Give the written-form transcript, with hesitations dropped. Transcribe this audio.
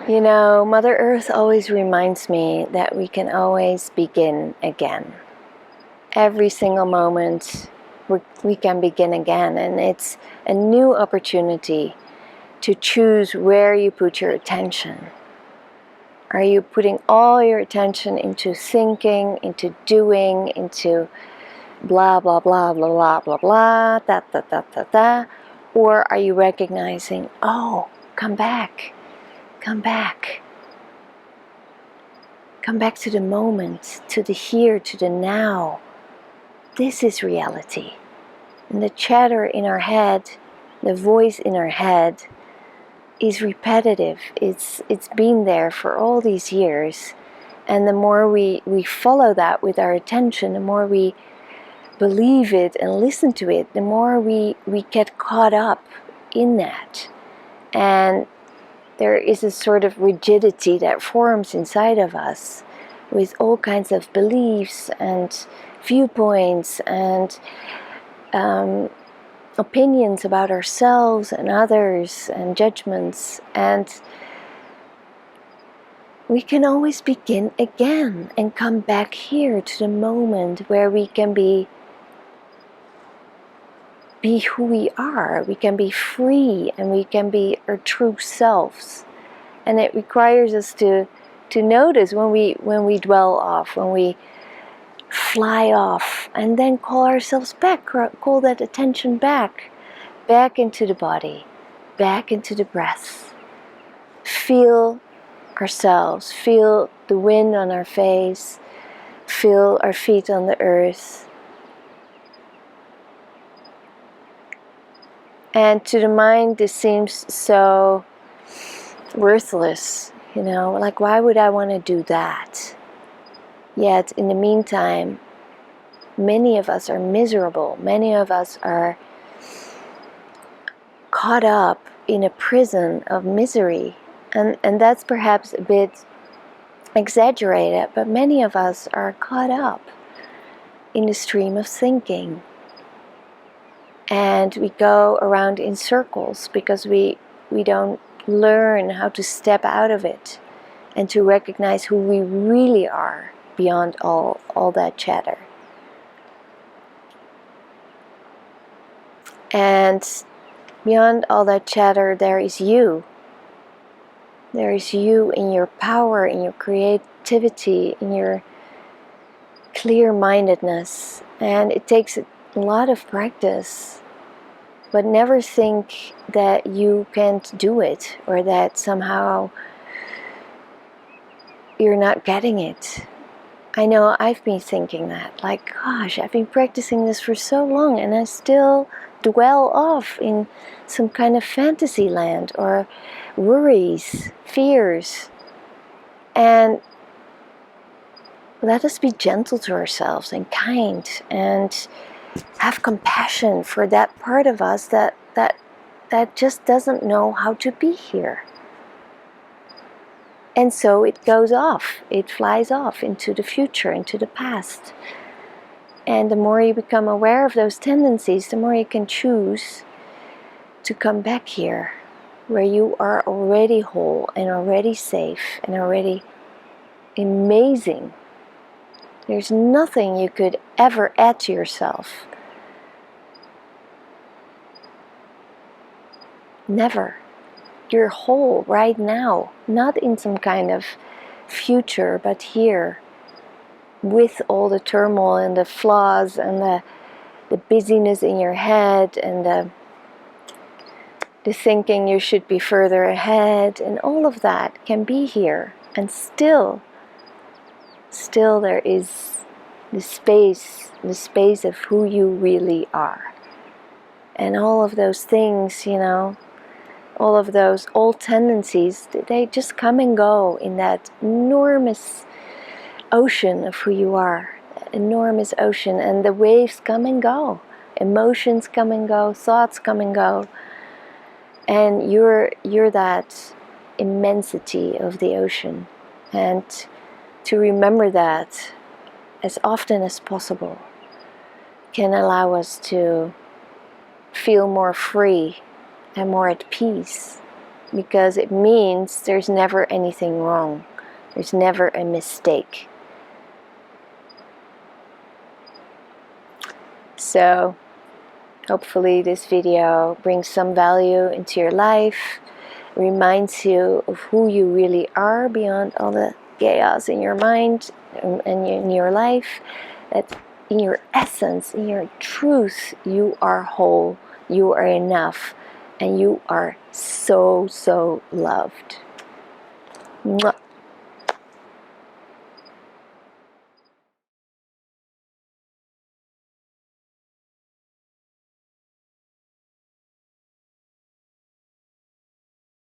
You know, Mother Earth always reminds me that we can always begin again. Every single moment we can begin again, and it's a new opportunity to choose where you put your attention. Are you putting all your attention into thinking, into doing, into blah blah blah blah blah blah blah da da da da da, or are you recognizing, oh, come back, come back. Come back to the moment, to the here, to the now. This is reality. And the chatter in our head, the voice in our head is repetitive. It's been there for all these years. And the more we follow that with our attention, the more we believe it and listen to it, the more we get caught up in that. And there is a sort of rigidity that forms inside of us with all kinds of beliefs and viewpoints and opinions about ourselves and others and judgments. And we can always begin again and come back here to the moment where we can be who we are. We can be free and we can be our true selves. And it requires us to notice when we dwell off, when we fly off, and then call ourselves back, call that attention back into the body, back into the breath. Feel ourselves, feel the wind on our face, feel our feet on the earth. And to the mind, this seems so worthless, you know, like why would I want to do that? Yet in the meantime, many of us are miserable. Many of us are caught up in a prison of misery. And that's perhaps a bit exaggerated, but many of us are caught up in the stream of thinking. And we go around in circles because we don't learn how to step out of it and to recognize who we really are beyond all that chatter. And beyond all that chatter, there is you. There is you in your power, in your creativity, in your clear-mindedness. And it takes a lot of practice. But never think that you can't do it or that somehow you're not getting it. I know I've been thinking that, like, gosh, I've been practicing this for so long and I still dwell off in some kind of fantasy land or worries, fears. And let us be gentle to ourselves and kind and have compassion for that part of us that just doesn't know how to be here. And so it goes off, it flies off into the future, into the past. And the more you become aware of those tendencies, the more you can choose to come back here, where you are already whole and already safe and already amazing. There's nothing you could ever add to yourself. Never. You're whole right now, not in some kind of future, but here, with all the turmoil and the flaws and the busyness in your head and the thinking you should be further ahead, and all of that can be here. And still there is the space of who you really are. And all of those things, you know, all of those old tendencies, they just come and go in that enormous ocean of who you are. Enormous ocean, and the waves come and go. Emotions come and go, thoughts come and go. And you're that immensity of the ocean. And to remember that as often as possible can allow us to feel more free and more at peace because it means there's never anything wrong. There's never a mistake. So hopefully this video brings some value into your life, reminds you of who you really are beyond all the chaos in your mind and in your life, that in your essence, in your truth, you are whole, you are enough, and you are so, so loved. Mwah.